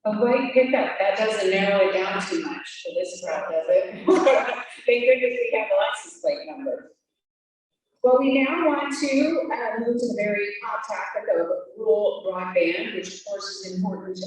A white pickup, that doesn't narrow it down too much for this crowd, does it? Thank goodness we have the license plate number. Well, we now want to move to the very hot topic of rural broadband, which of course is important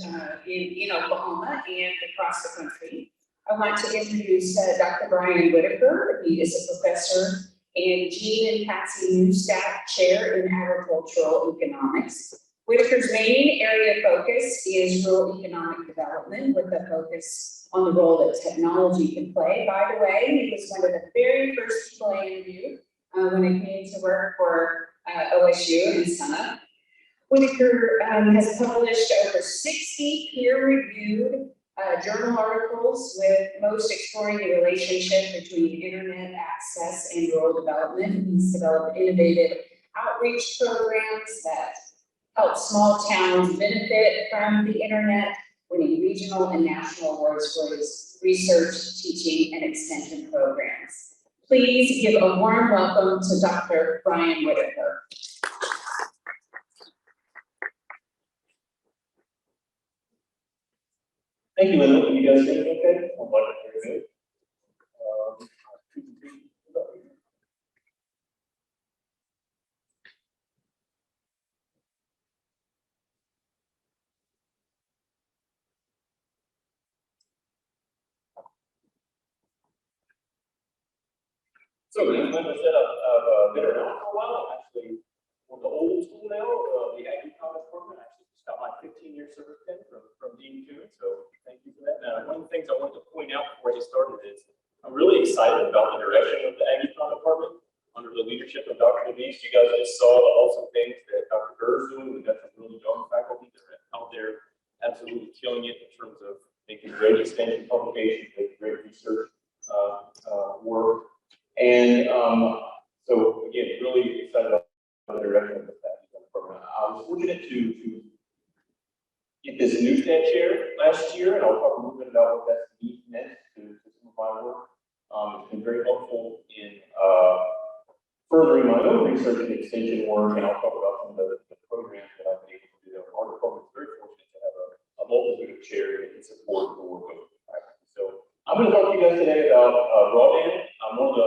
in Oklahoma and across the country. I want to introduce Dr. Brian Whitacre. He is a professor and Jean and Patsy Neustadt Chair in Agricultural Economics. Whitacre's main area of focus is rural economic development, with a focus on the role that technology can play. By the way, he was one of the very first people I interviewed when I came to work for OSU in Summit. Whitacre has published over 60 peer-reviewed journal articles, with most exploring the relationship between internet access and rural development. He's developed innovative outreach programs that help small towns benefit from the internet, winning regional and national awards for his research, teaching, and extension programs. Please give a warm welcome to Dr. Brian Whitacre. Thank you, Linda. Can you guys hear me okay? I'm glad to hear you. So, as Linda said, I've been around for a while. I'm actually on the old school now, the Ag Economics program. I actually just got my 15-year service pin from Dean Kuhn, so thank you for that. Now, one of the things I wanted to point out before I get started is I'm really excited about the direction of the Ag Economics department under the leadership of Dr. DeVise. You guys just saw the awesome things that Dr. Gurr is doing. We've got some really young faculty that are out there absolutely killing it in terms of making great extension publications, making great research work. And so again, really excited about the direction of the program. I was fortunate to get this Neustadt chair last year, and I'll talk a little bit about what that's meant to some of my work. It's been very helpful in furthering my own research and extension work, and I'll talk about some of the programs that I've been able to do. Our department is very fortunate to have a multitude of chairs that can support the work of faculty. So I'm going to talk to you guys today about broadband. I'm one of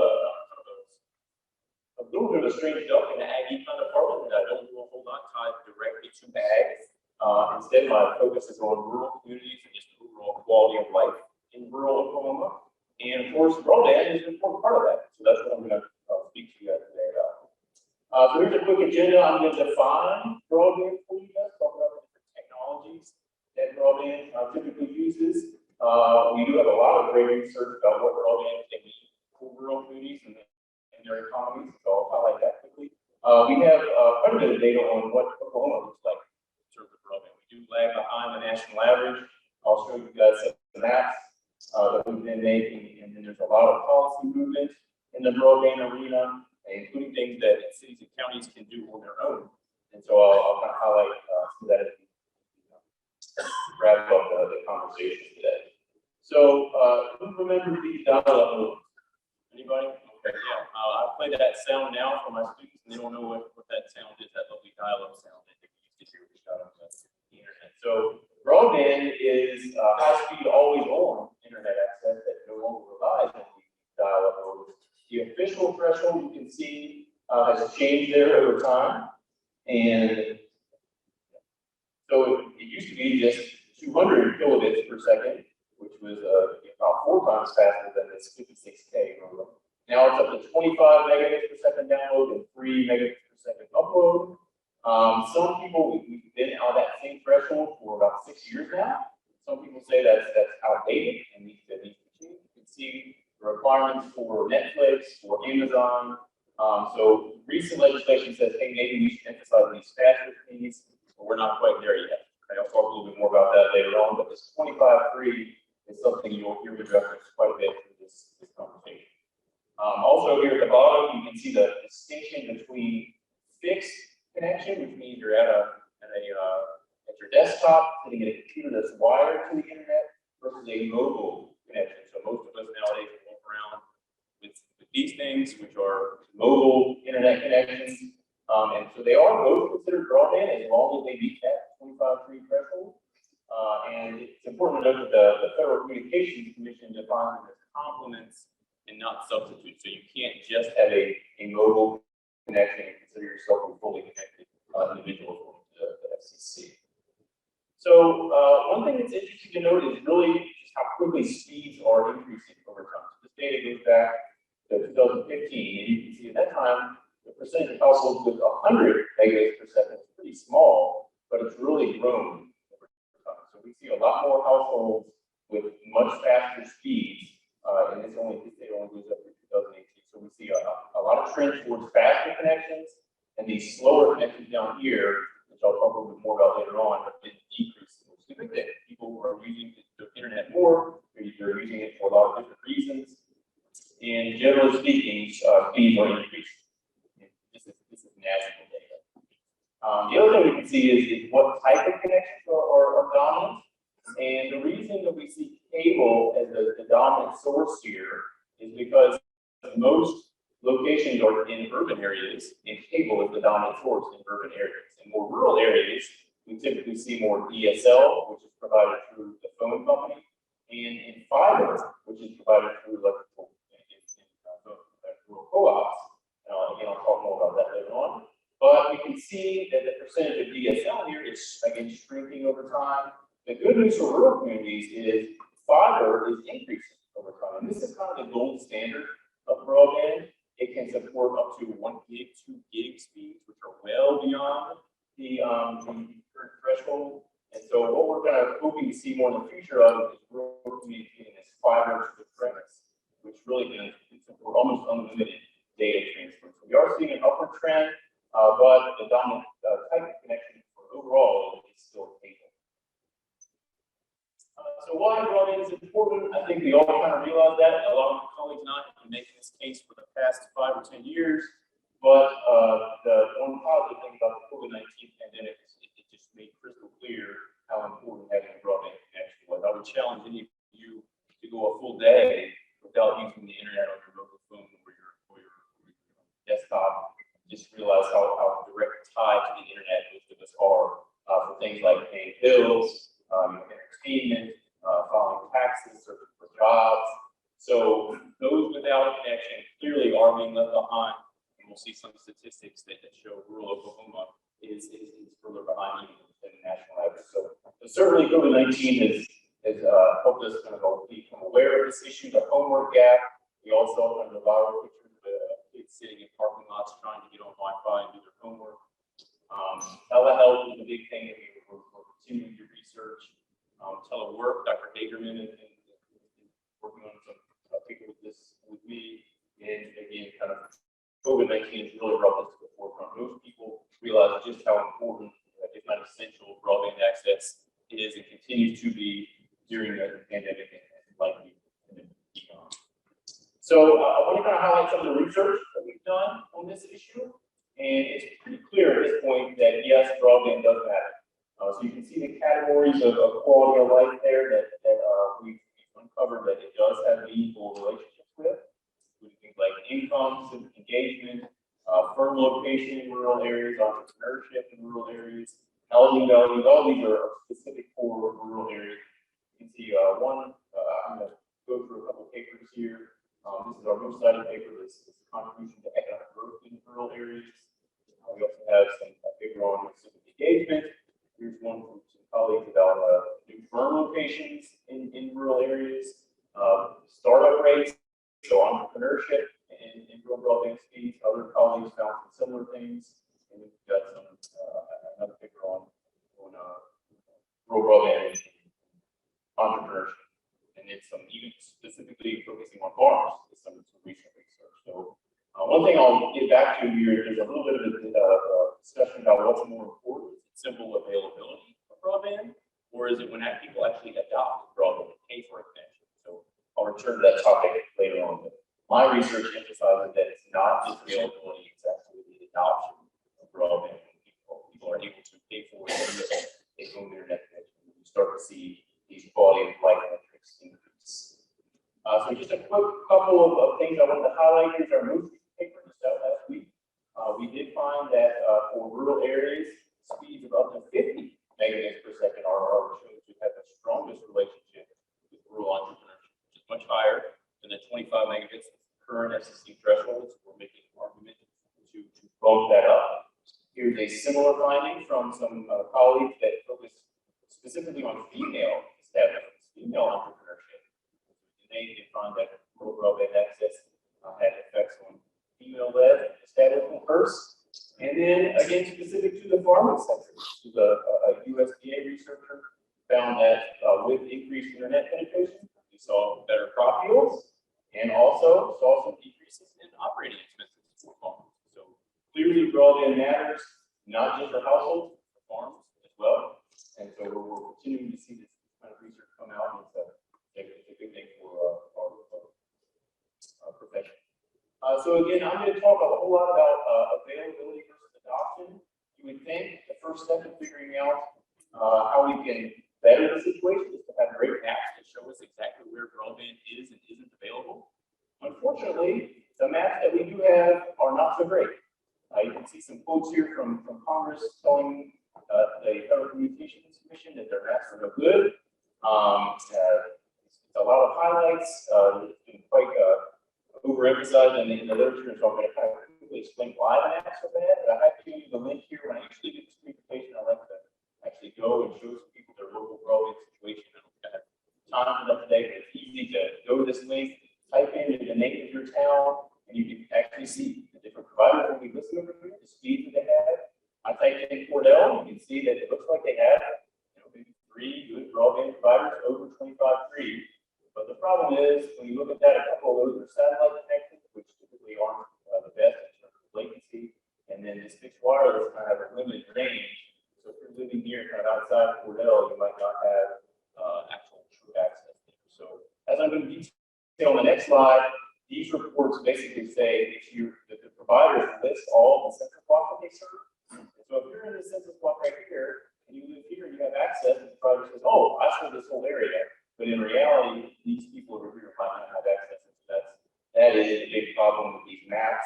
a little bit of a strange duck in the Ag Econ department, that I don't do a whole lot tied directly to ag. Instead, my focus is on rural communities and just overall quality of life in rural Oklahoma. And of course, broadband is an important part of that. So that's what I'm going to speak to you guys today about. So here's a quick agenda. I'm going to define broadband for you guys, talk about the different technologies that broadband typically uses. We do have a lot of great research about what broadband can mean for rural communities and their economies, so I'll highlight that quickly. We have quite a bit of data on what Oklahoma looks like in terms of broadband. We do lag behind the national average. I'll show you guys some maps that we've been making, and then there's a lot of policy movement in the broadband arena, including things that cities and counties can do on their own. And so I'll kind of highlight some of that as we wrap up the conversation today. So who remembers these dial-up movies? Anybody? Okay, yeah. I play that sound now for my students, and they don't know what that sound is, that lovely dial-up sound that they used to hear when we got on the internet. So broadband is high-speed, always-on internet access that no longer relies on the dial-up modes. The official threshold, you can see, has changed there over time, and so it used to be just 200 kilobits per second, which was about 4 times faster than this 56K. Now it's up to 25 megabits per second download and 3 megabits per second upload. Some people, we've been on that same threshold for about 6 years now. Some people say that's outdated and needs to change. You can see the requirements for Netflix, for Amazon. So recent legislation says, hey, maybe we should emphasize these faster speeds, but we're not quite there yet. Okay, I'll talk a little bit more about that later on, but this 25.3 is something you'll hear me reference quite a bit through this conversation. Also here at the bottom, you can see the distinction between fixed connection, which means you're at your desktop, sitting at a computer that's wired to the internet, versus a mobile connection. So most of us nowadays walk around with these things, which are mobile internet connections. And so they are both considered broadband as long as they meet that 25.3 threshold. And it's important to note that the Federal Communications Commission defines it as complements and not substitutes. So you can't just have a mobile connection and consider yourself a fully connected individual from the FCC. So one thing that's interesting to note is really just how quickly speeds are increasing over time. So this data goes back to 2015, and you can see at that time, the percentage of households with 100 megabits per second is pretty small, but it's really grown over time. So we see a lot more households with much faster speeds, and this data only goes up to 2018. So we see a lot of trend towards faster connections, and these slower connections down here, which I'll talk a little bit more about later on, have been decreasing. So I think that people who are using the internet more, they're using it for a lot of different reasons. And generally speaking, speeds are increasing. This is national data. The other thing we can see is what type of connections are dominant. And the reason that we see cable as the dominant source here is because most locations are in urban areas, and cable is the dominant source in urban areas. In more rural areas, we typically see more DSL, which is provided through the phone company, and in fiber, which is provided through electrical co-ops. Again, I'll talk more about that later on. But we can see that the percentage of DSL here is, again, shrinking over time. The good news for rural communities is fiber is increasing over time. And this is kind of the gold standard of broadband. It can support up to 1 gig, 2 gig speeds, which are well beyond the current threshold. And so what we're kind of hoping to see more in the future of is rural communities getting this fiber to the premise, which really can support almost unlimited data transfer. So we are seeing an upward trend, but the dominant type of connection for overall is still cable. So why broadband is important? I think we all kind of realize that. A lot of my colleagues and I have been making this case for the past 5 or 10 years. But the one positive thing about the COVID-19 pandemic is it just made crystal clear how important having a broadband connection was. I would challenge any of you to go a full day without using the internet on your mobile phone or your desktop. Just realize how direct tied to the internet most of us are for things like paying bills, entertainment, filing taxes, searching for jobs. So those without a connection clearly are being left behind. And we'll see some statistics that show rural Oklahoma is further behind even than the national average. So certainly COVID-19 has helped us kind of become aware of this issue, the homework gap. We also have the viral pictures of kids sitting in parking lots trying to get on Wi-Fi and do their homework. Telehealth is a big thing that we're continuing to research. Telework, Dr. Hagerman is working on some people with this with me, and again, kind of COVID-19 has really brought this to the forefront. Most people realize just how important, if not essential, broadband access is and continues to be during the pandemic and likely beyond. So I want to kind of highlight some of the research that we've done on this issue, and it's pretty clear at this point that yes, broadband does matter. So you can see the categories of quality of life there that we've uncovered that it does have meaningful relationships with, including things like income, civic engagement, firm location in rural areas, entrepreneurship in rural areas, housing values. All these are specific for rural areas. You can see I'm going to go through a couple of papers here. This is our most cited paper. This is contribution to economic growth in rural areas. We also have some paper on civic engagement. Here's one from some colleagues about new firm locations in rural areas, startup rates, so entrepreneurship in rural broadband speeds. Other colleagues found some similar things, and we've got some another paper on rural broadband entrepreneurship, and it's some even specifically focusing on farms. It's some recent research. So one thing I'll get back to here is a little bit of a discussion about what's more important. Simple availability of broadband, or is it when people actually adopt broadband and pay for a connection? So I'll return to that topic later on. But my research emphasizes that it's not just availability, it's actually the adoption of broadband. People are able to pay for it and use a home internet connection. You start to see these quality of life metrics increase. So just a quick couple of things I wanted to highlight. Here's our most recent paper just out last week. We did find that for rural areas, speeds of up to 50 megabits per second are shown to Here's a similar finding from some colleagues that focus specifically on female establishments, female entrepreneurship. They find that rural broadband access had effects on female-led establishment first, and then again specific to the farming sector. A USDA researcher found that with increased internet penetration, we saw better crop yields and also saw some decreases in operating expenses for farmers. So clearly, broadband matters, not just for households, for farms as well. And so we're continuing to see this kind of research come out, and it's a good thing for our profession. So again, I'm going to talk a whole lot about availability versus adoption. You would think the first step in figuring out how we can better the situation is to have great maps that show us exactly where broadband is and isn't available. Unfortunately, the maps that we do have are not so great. You can see some quotes here from Congress telling the Federal Communications Commission that their maps are no good. A lot of highlights, it's been quite overemphasized in the literature, so I'm going to kind of quickly explain why the maps are bad. But I have to give you the link here. When I usually do this presentation, I like to actually go and show some people their local broadband situation. I don't have time for that today, but it's easy to go to this link, type in the name of your town, and you can actually see the different providers that we listen over here, the speeds that they have. I typed in Cordell, you can see that it looks like they have maybe 3 good broadband providers over 25 free. But the problem is, when you look at that, a couple of those are satellite connected, which typically aren't the best in terms of latency. And then this fixed wireless kind of have a limited range. So if you're living near kind of outside Cordell, you might not have actual true access there. So as I'm going to detail on the next slide, these reports basically say that the providers list all the census blocks that they serve. So if you're in the census block right here, and you live here and you have access, and the provider says, oh, I serve this whole area. But in reality, these people over here might not have access. That is a big problem with these maps.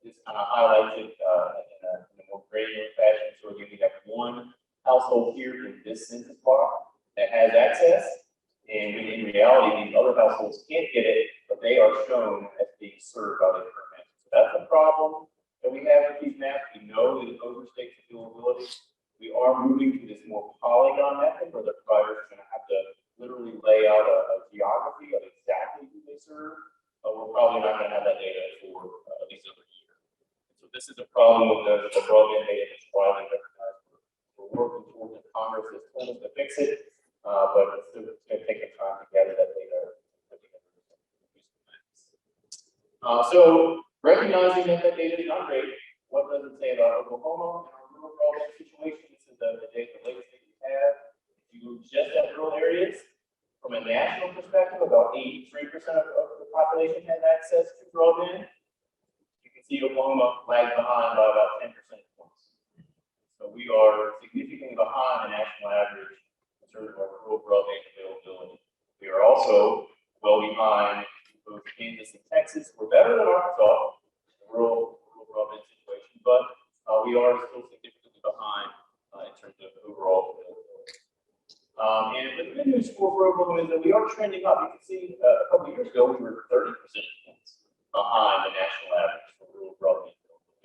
This kind of highlights it in a more granular fashion. So again, we have one household here in this census block that has access, and in reality, these other households can't get it, but they are shown as being served by the current map. So that's a problem that we have with these maps. We know that it overstates availability. We are moving to this more polygon method where the providers are going to have to literally lay out a geography of exactly who they serve, but we're probably not going to have that data for at least another year. So this is a problem with the broadband data that's widely recognized. We're working towards it. Congress has told us to fix it, but it's going to take some time to gather that data. So recognizing that data is not great, what does it say about Oklahoma and our rural broadband situation? This is the latest data we have. If you look just at rural areas, from a national perspective, about 83% of the population has access to broadband. You can see Oklahoma lags behind by about 10 percentage points. So we are significantly behind the national average in terms of our rural broadband availability. We are also well behind both Kansas and Texas. We're better than Arkansas in the rural broadband situation, but we are still significantly behind in terms of overall availability. And the good news for Oklahoma is that we are trending up. You can see a couple of years ago, we were 30 percentage points behind the national average for rural broadband.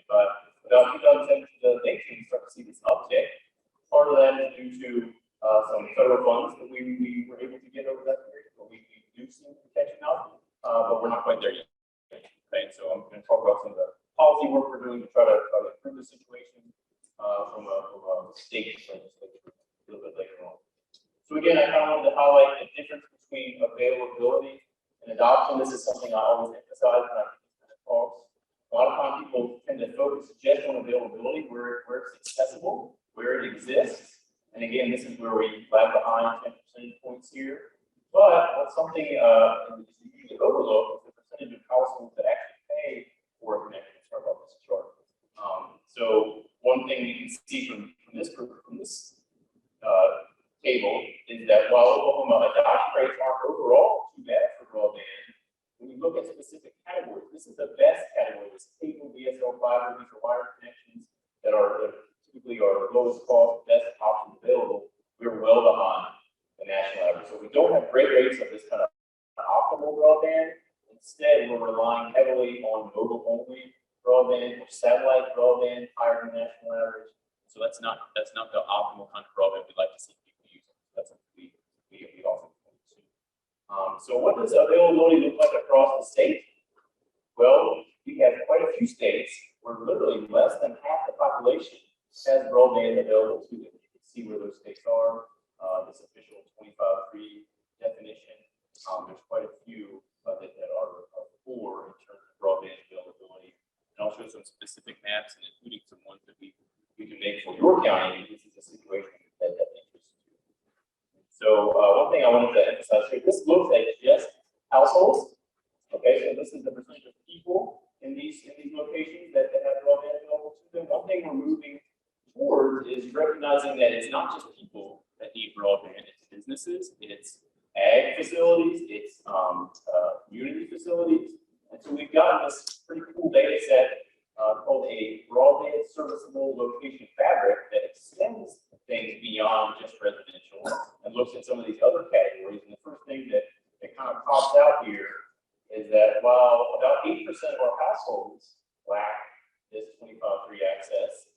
But about 2017 to 2018, we start to see this uptick. Part of that is due to some federal funds that we were able to get over that period. But we do seem to be catching up, but we're not quite there yet. Okay, so I'm going to talk about some of the policy work we're doing to try to improve the situation from a state legislature a little bit later on. So again, I kind of wanted to highlight the difference between availability and adoption. This is something I always emphasize when I do these kind of talks. A lot of times people tend to focus just on availability, where it's accessible, where it exists. And again, this is where we lag behind 10 percentage points here. But what's something is usually overlooked is the percentage of households that actually pay for a connection. Sorry about this chart. So one thing you can see from this table is that while Oklahoma adoption rates aren't overall too bad for broadband, when you look at specific categories, this is the best category. This cable, DSL, fiber, these are wire connections that are typically our lowest cost, best options available. We're well behind the national average. So we don't have great rates of this kind of optimal broadband. Instead, we're relying heavily on mobile only broadband, or satellite broadband higher than national average. So that's not the optimal kind of broadband we'd like to see people using. That's what we often point to. So what does availability look like across the state? Well, we have quite a few states where literally less than half the population has broadband available to them. You can see where those states are. This official 25-3 definition. There's quite a few that are poor in terms of broadband availability. And I'll show some specific maps, and including some ones that we can make for your county. This is a situation that interests you. So one thing I wanted to emphasize here, this looks at just households. Okay, so this is the percentage of people in these locations that have broadband available to them. One thing we're moving towards is recognizing that it's not just people that need broadband, it's businesses, it's ag facilities, it's community facilities. And so we've gotten this pretty cool data set called a broadband serviceable location fabric that extends things beyond just residential and looks at some of these other categories. And the first thing that kind of pops out here is that while about 8% of our households lack this 25-3 access,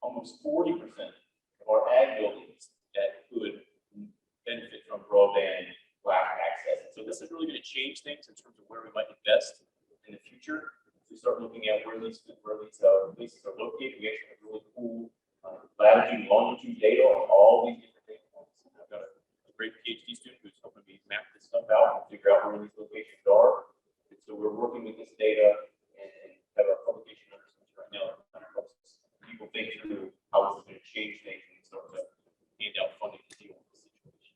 almost 40% of our ag buildings that could benefit from broadband lack access. And so this is really going to change things in terms of where we might invest in the future. We start looking at where these places are located. We actually have really cool latitude, longitude data on all these different data points. I've got a great PhD student who's helping me map this stuff out and figure out where these locations are. And so we're working with this data and have a publication under right now that kind of helps people think through how this is going to change things and start to hand out funding to deal with the situation.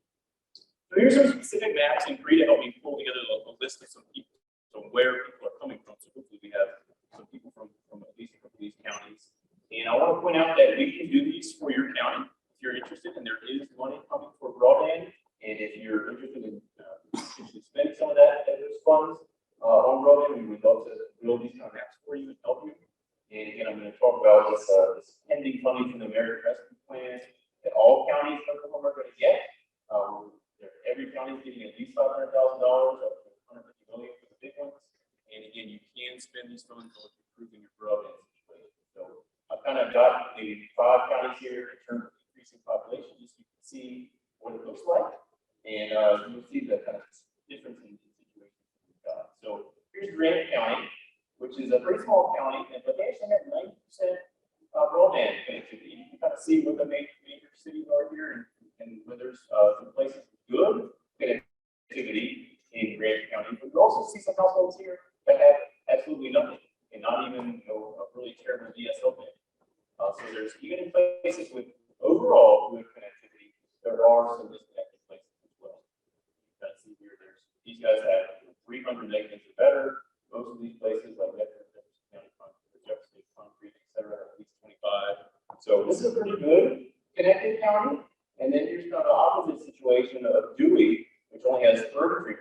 So here's some specific maps, and Bree to help me pull together a list of some people, so where people are coming from. So hopefully we have some people from at least a couple of these counties. And I want to point out that we can do these for your county if you're interested, and there is money coming for broadband. And if you're interested in spending some of those funds on broadband, we would love to build these kind of maps for you and help you. And again, I'm going to talk about this pending funding from the American Rescue Plan that all counties in Oklahoma are going to get. Every county is getting at least $500,000, up to $150 million for the big ones. And again, you can spend these funds on improving your broadband situation. So I've kind of got maybe 5 counties here in terms of increasing population, just so you can see what it looks like. And you'll see the kind of difference in the situations we've got. So here's Grant County, which is a pretty small county, but they actually have 90% broadband connectivity. You can kind of see what the major cities are here, and where there's some places with good connectivity in Grant County. But you also see some households here that have absolutely nothing, and not even a really terrible DSL band. So there's even in places with overall good connectivity, there are some disconnected places as well. You can see here, these guys have 300 megabits or better. Most of these places, like Jefferson Concrete, etc., have at least 25. So this is a pretty good connected county. And then here's kind of the opposite situation of Dewey, which only has 33%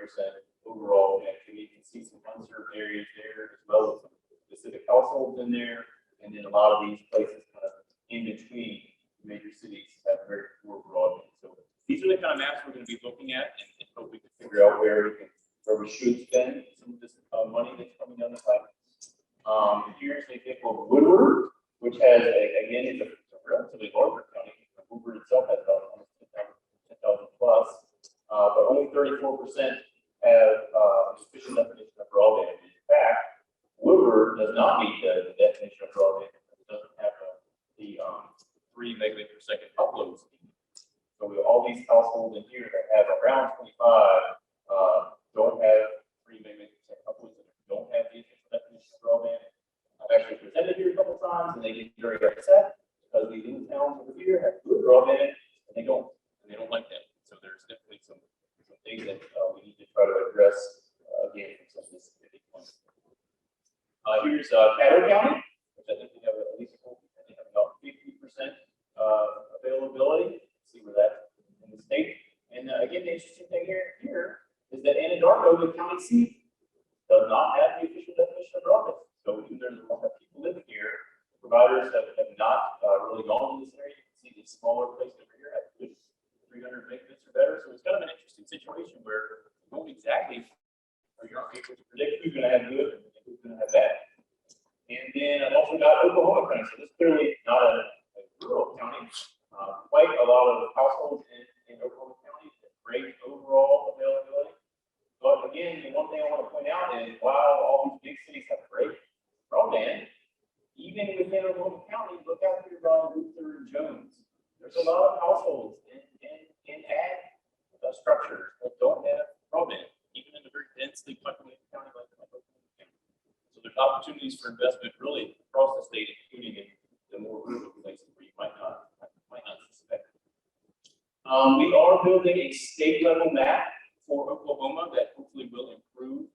overall connectivity. You can see some unserved areas there, as well as some specific households in there. And then a lot of these places kind of in between major cities have very poor broadband. So these are the kind of maps we're going to be looking at, and hopefully we can figure out where we should spend some of this money that's coming down the pipe. Here's an example of Woodward, which has, again, it's a relatively larger county. Woodward itself has about 10,000 plus, but only 34% have sufficient definition of broadband. In fact, Woodward does not meet the definition of broadband because it doesn't have the 3 megabit per second upload speed. So all these households in here that have around 25 don't have 3 megabit per second uploads, don't have the official definition of broadband. I've actually presented here a couple times, and they get very upset because these little towns over here have good broadband, and they don't like that. So there's definitely some things that we need to try to address again from some of this specific points. Here's Caddo County, which I think we have at least about 50% availability. Let's see where that's in the state. And again, the interesting thing here is that Anadarko, the county seat, does not have the official definition of broadband. So even there's a lot of people living here, providers have not really gone to this area. You can see the smaller place over here have 300 megabits or better. So it's kind of an interesting situation where you don't exactly, or you're not able to predict who's going to have good and who's going to have bad. And then quite a lot of households in Oklahoma County, great overall availability. But again, the one thing I want to point out is while all these big cities have great broadband, even within Oklahoma County, look out here by Whitacre and Jones. There's a lot of households in ag structures that don't have broadband, even in a very densely populated county like Oklahoma County. So there's opportunities for investment really across the state, including in the more rural places where you might not suspect. We are building a state level map for Oklahoma that hopefully will improve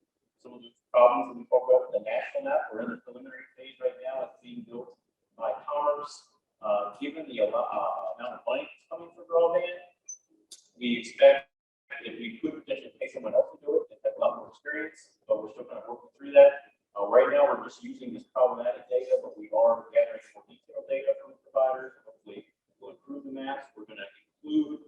some of the problems that we talked about with the national map. We're in the preliminary phase right now. It's being built by Commerce. Given the amount of money that's coming for broadband, we expect if we could potentially pay someone else to do it, that has a lot more experience, but we're still kind of working through that. Right now, we're just using this problematic data, but we are gathering more detailed data from the providers. Hopefully, we'll improve the maps. We're going to include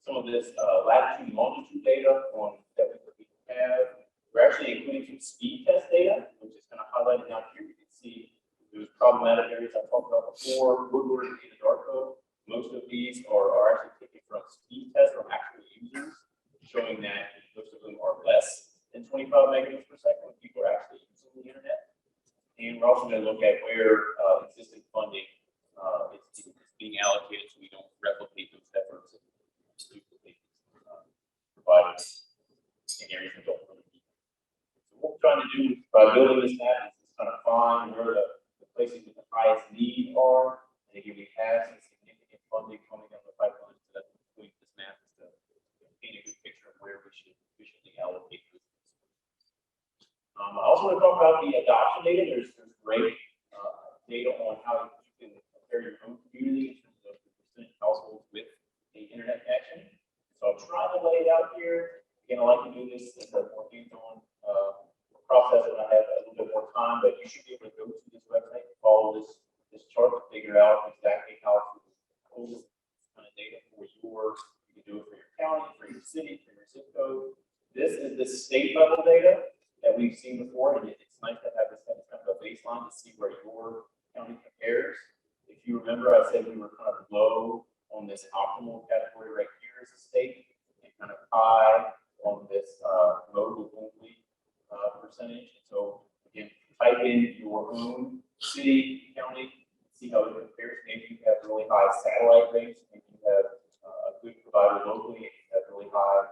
some of this latitude and longitude data that we have. We're actually including some speed test data, which is kind of highlighted down here. You can see those problematic areas I talked about before, Woodward and Anadarko. Most of these are actually taken from speed tests from actual users, showing that most of them are less than 25 megabits per second when people are actually using the internet. And we're also going to look at where existing funding is being allocated so we don't replicate those efforts and duplicate providers in areas that don't really need. So what we're trying to do by building this map is kind of find where the places with the highest need are. And again, we have some significant funding coming down the pipeline, so that's including this map is to paint a good picture of where we should efficiently allocate this. I also want to talk about the adoption data. There's great data on how you can compare your own community in terms of the percentage of households with an internet connection. So I'm trying to lay it out here. Again, I like to do this as a more hands-on process when I have a little bit more time, but you should be able to go to this website and follow this chart to figure out exactly how to pull this kind of data for you can do it for your county, for your city, for your zip code. This is the state level data that we've seen before, and it's nice to have this kind of a baseline to see where your county compares. If you remember, I said we were kind of low on this optimal category right here as a state, and kind of high on this mobile only percentage. And so again, type in your own city, county, see how it compares. Maybe you have really high satellite rates, maybe you have a good provider locally, and you have really high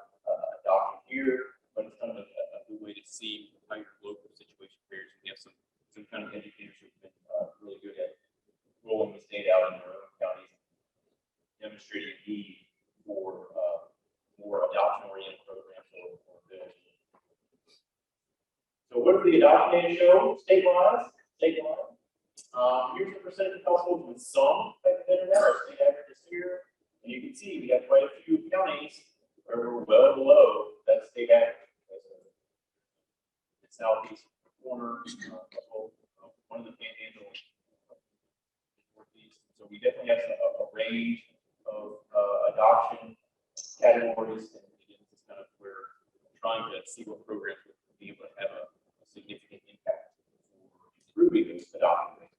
adoption here, but it's kind of a good way to see how your local situation fares. We have some kind of educators who've been really good at rolling this data out in their own counties, demonstrating a need for more adoption-oriented programs or bills. So what does the adoption data show? Statewide. Here's the percentage of households with some type of internet. Our state average is here, and you can see we have quite a few counties where we're well below that state average. The southeast corner, one of the panhandle northeast. So we definitely have a range of adoption categories, and again, this is kind of where we're trying to see what programs will be able to have a significant impact for improving those adoption rates.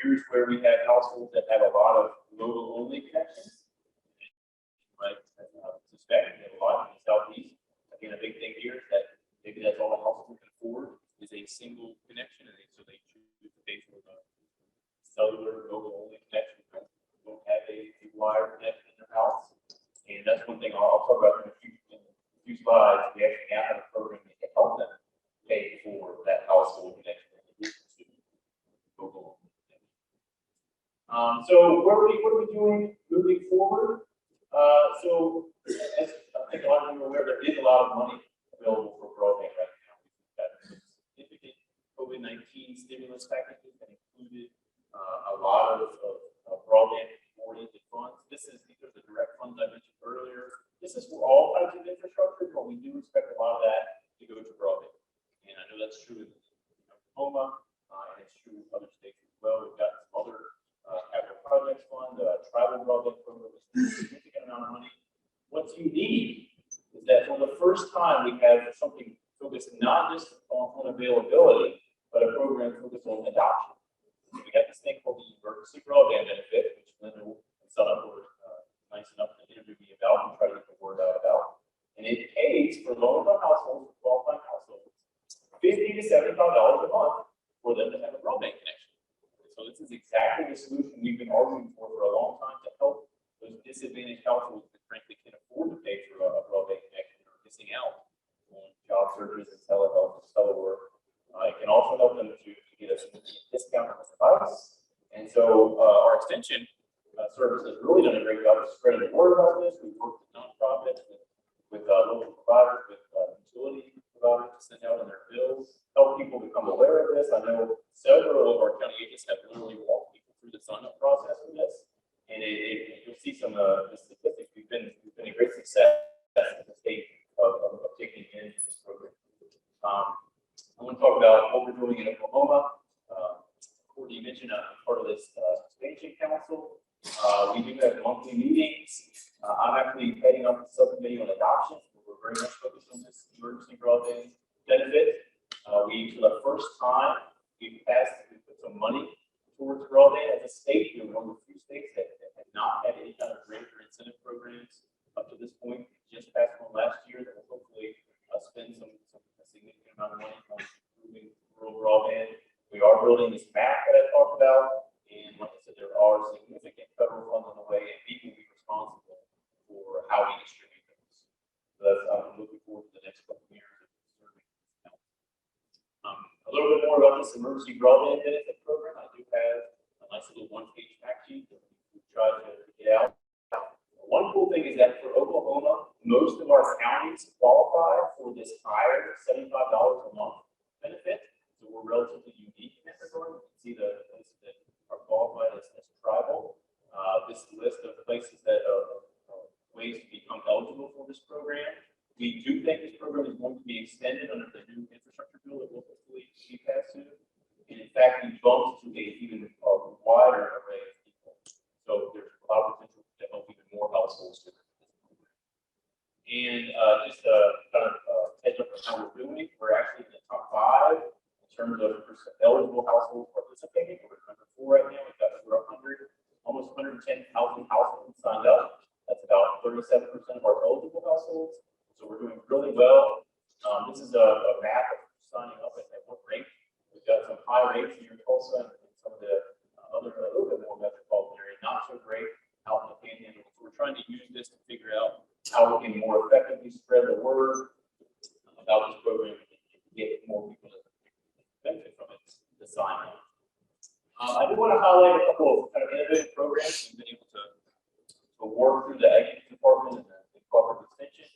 Here's where we have households that have a lot of mobile-only connections. Right, suspect we have a lot in the southeast. Again, a big thing here is that maybe that's all the households can afford is a single connection, and so they choose to pay for the cellular mobile-only connection. Don't have a wired connection in their house, and that's one thing I'll talk about in a few slides. We actually now have a program that can help them pay for that household connection. So what are we doing moving forward? So as I think a lot of you are aware, there is a lot of money available for broadband right now. We've got significant COVID-19 stimulus packages that included a lot of broadband-oriented funds. These are the direct funds I mentioned earlier. This is for all types of infrastructure, but we do expect a lot of that to go to broadband. And I know that's true in Oklahoma, and it's true in other states as well. We've got some other capital projects fund, tribal broadband program, is a significant amount of money. What's unique is that for the first time we have something focused not just on availability, but a program focused on adoption. So we have this thing called the emergency broadband benefit, which disadvantaged households that frankly can't afford to pay for a broadband connection are missing out on job searches and telehealth and telework. It can also help them to get a significant discount on the device. And so our extension service has really done a great job of spreading the word about this. We've worked with nonprofits, with local providers, with utility providers to send out on their bills, help people become aware of this. I know several of our county agents have literally walked people through the sign-up process for this. And you'll see some of the statistics. We've been a great success in the state of taking advantage of this program. I want to talk about what we're doing in Oklahoma. Courtney mentioned I'm part of this expansion council. We do have monthly meetings. I'm actually heading up the subcommittee on adoption. We're very much focused on this emergency broadband benefit. We, for the first time, we put some money towards broadband as a state. We're one of the few states that have not had any kind of grant or incentive programs up to this point. We just passed one last year that will hopefully spend a significant amount of money on improving rural broadband. We are building this map that I talked about, and like I said, there are significant federal funds on the way, and we will be responsible for how we distribute those. So that's I'm looking forward to the next couple of years of serving this council. A little bit more about this emergency broadband benefit program. I do have a nice little one-page fact sheet that we've tried to get out. One cool thing is that for Oklahoma, most of our counties qualify for this higher $75 a month benefit. So we're relatively unique in that regard. You can see the places that are qualified as tribal. This list of places that are ways to become eligible for this program. We do think this program is going to be extended under the new infrastructure bill that will hopefully be passed soon. And in fact, we bumped to a even wider array of people. So there's a lot of potential to help even more households with this program. And just kind of heads up on how we're doing. We're actually in the top 5 in terms of eligible households participating. We're at number 4 right now. We've got over 100, almost 110,000 households signed up. That's about 37% of our eligible households. So we're doing really well. This is a map of signing up at what rate. We've got some high rates here in Tulsa and some of the other a little bit more metropolitan area, not so great out in the panhandle. So we're trying to use this to figure out how we can more effectively spread the word about this program and get more people to benefit from it to sign up. I do want to highlight a couple of kind of innovative programs we've been able to work through the Ag Department and the Cooperative Extension.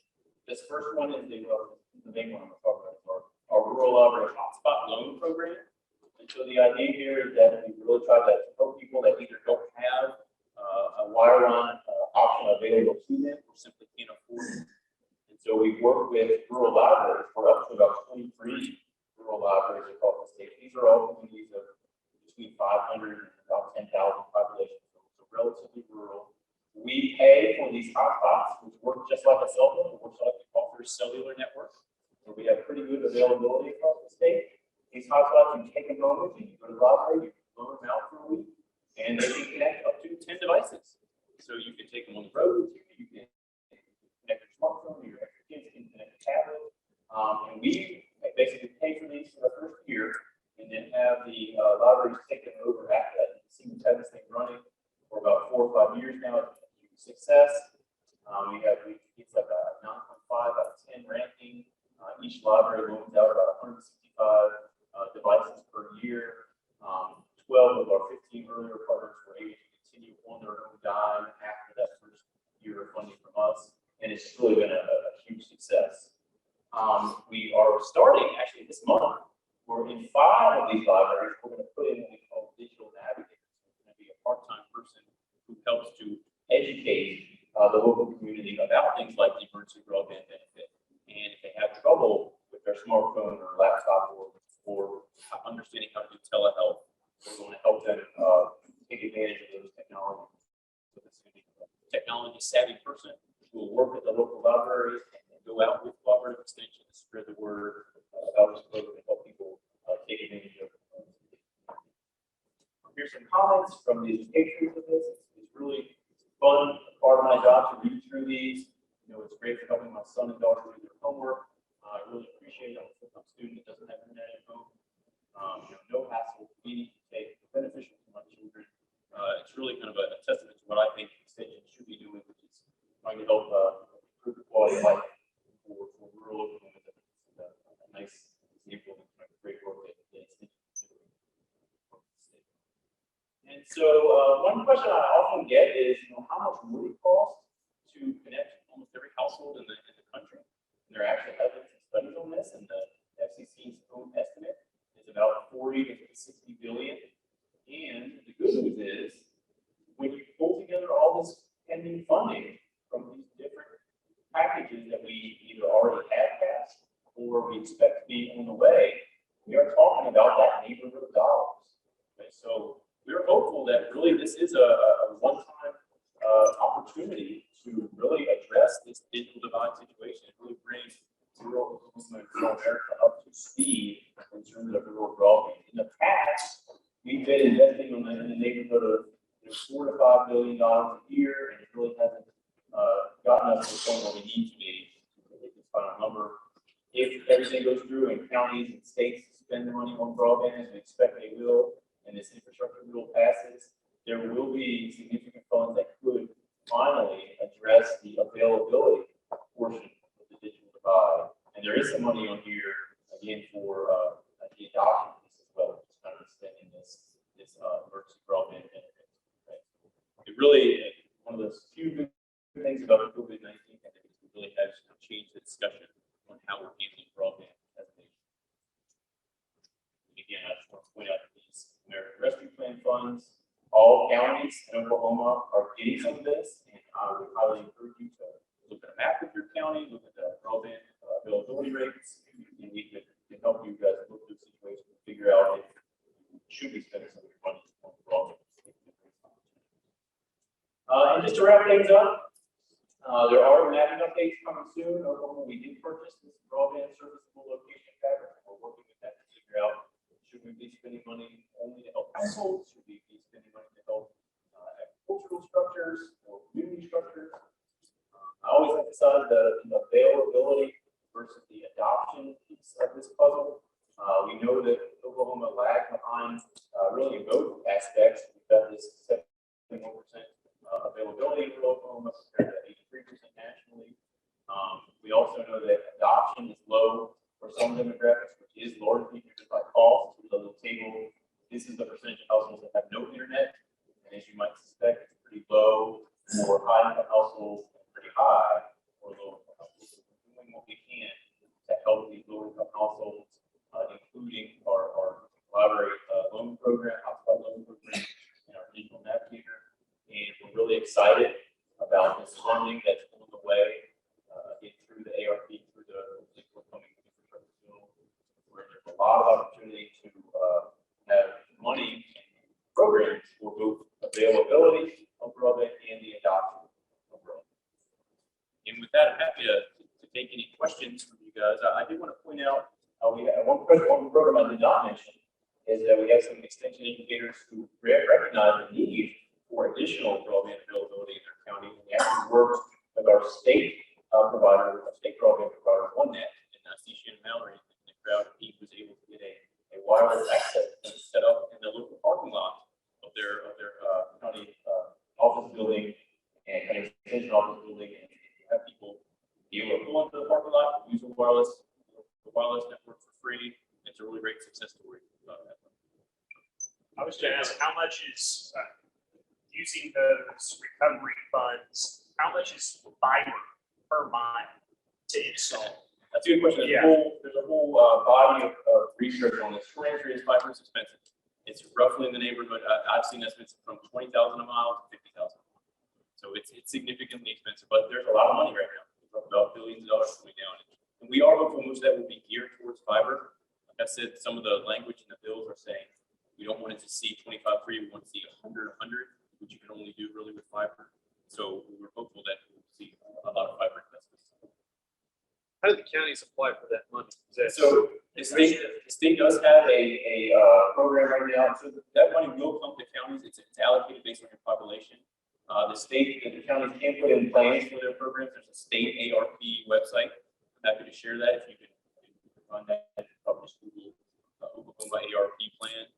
This first one is the main one I'm going to talk about, our Rural Library Hotspot Loan Program. And so the idea here is that we really try to help people that either don't have a wireline option available to them or simply can't afford it. And so we work with rural libraries. We're up to about 23 rural libraries across the state. These are all communities of between 500 and about 10,000 population, so relatively rural. We pay for these hotspots, which work just like a cell phone, works like the Walker's cellular network, where we have pretty good availability across the state. These hotspots, you take a moment, and you go to the library, you loan them out for a week, and they can connect up to 10 devices. So you can take them on the road with you, you can connect your smartphone, your kids can connect a tablet, and we basically pay for these for the first year, and then have the libraries take them over after that. You see, we've had this thing running for about 4 or 5 years now. Success. It's like a 9.5 out of 10 ranking. Each library loans out about 165 devices per year. 12 of our 15 earlier partners were able to continue on their own dime after that first year of funding from us, and it's really been a huge success. We are starting actually this month. We're in 5 of these libraries. We're going to put in what we call digital navigators. It's going to be a part-time person who helps to educate the local community about things like the emergency broadband benefit. And if they have trouble with their smartphone or laptop or understanding how to do telehealth, we're going to help them take advantage of those technologies. So this is a technology savvy person who will work at the local libraries and go out with cooperative extension to spread the word about this program and help people take advantage of it. Here's some comments from the educators of this. It's really fun part of my job to read through these. You know, it's great for helping my son and daughter do their homework. I really appreciate it. I'm a full-time student that doesn't have internet at home. No hassle for me to take beneficial to my children. It's really kind of a testament to what I think extension should be doing forget is, how much would it cost to connect almost every household in the country? And there actually have been some studies on this, and the FCC's own estimate is about 40 to 60 billion. And the good news is, when you pull together all this pending funding from these different packages that we either already have passed or we expect to be on the way, we are talking about that neighborhood of dollars. Okay, so we're hopeful that really this is a one-time opportunity to really address this digital divide situation and really bring rural America up to speed in terms of rural broadband. In the past, we've been investing in the neighborhood of $4 to $5 billion a year, and it really hasn't gotten us to the point where we need to be to hit this final number. If everything goes through and counties and states spend the money on broadband, as we expect they will, and this infrastructure bill passes, there will be significant funds that could finally address the availability portion of the digital divide. And there is some money on here, again, for the adoption piece as well, just kind of extending this emergency broadband benefit. Right? It really, one of those few good things about the COVID-19 pandemic is it really has changed the discussion on how we're handling broadband as a nation. Again, I just want to point out that these American Rescue Plan funds, all counties in Oklahoma are getting some of this, and I would highly encourage you to look at a map of your county, look at the broadband availability rates, and we can help you guys look through the situation and figure out if you should be spending some of your money on broadband. And just to wrap things up, there are mapping updates coming soon. Oklahoma, we did purchase this broadband serviceable location fabric. We're working with that to figure out, should we be spending money only to help households? Should we be spending money to help agricultural structures or community structures? I always emphasize the availability versus the adoption piece of this puzzle. We know that Oklahoma lags behind really in both aspects. We've got this 71% availability in Oklahoma compared to 83% nationally. We also know that adoption is low for some demographics, which is largely driven by cost. There's a little table. This is the percentage of households that have no internet, and as you might suspect, it's pretty low for high-income households and pretty high for low-income households. We're doing what we can to help these low-income households, including our collaborate loan program, hotspot loan program, and our digital navigator. And we're really excited about this funding that's on the way, through the ARP, through the forthcoming infrastructure bill, where there's a lot of opportunity to have money and programs for both availability of broadband and the adoption of broadband. And with that, I'm happy to take any questions from you guys. I do want to point out we have one program I did not mention is that we have some extension educators who recognize the need for additional broadband availability in their county. And we actually worked with our state provider, state broadband provider, OneNet, and see Shannon Mallory in the crowd. He was able to get a wireless access set up in the local parking lot of their county office building and county extension office building, and have people be able to pull into the parking lot, use the wireless network for free. It's a really great success story. I was going to ask, how much is using those recovery funds? How much is fiber per mile to install? That's a good question. There's a whole body of research on this. Short answer is fiber is expensive. It's roughly in the neighborhood. I've seen estimates from $20,000 a mile to $50,000 a mile. So it's significantly expensive, but there's a lot of money right now. We're talking about billions of dollars coming down. And we are hopeful most of that will be geared towards fiber. Like I said, some of the language in the bills are saying we don't want it to see 25 free. We want to see 100, which you can only do really with fiber. So we're hopeful that we'll see a lot of fiber investments. How do the counties apply for that money? So the state does have a program right now. So that money will come to counties. It's allocated based on your population. The state and the counties can put in plans for their programs. There's a state ARP website. I'm happy to share that if you can find that. Probably just Google Oklahoma ARP plan.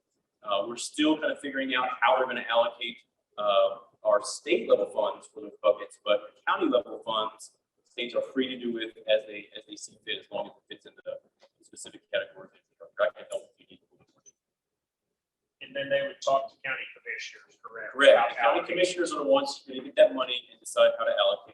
We're still kind of figuring out how we're going to allocate our state level funds for those buckets, but county level funds, states are free to do with as they see fit, as long as it fits into the specific categories of infrastructure. I can help if you need. And then they would talk to county commissioners, Correct. The county commissioners are the ones who get that money and decide how to allocate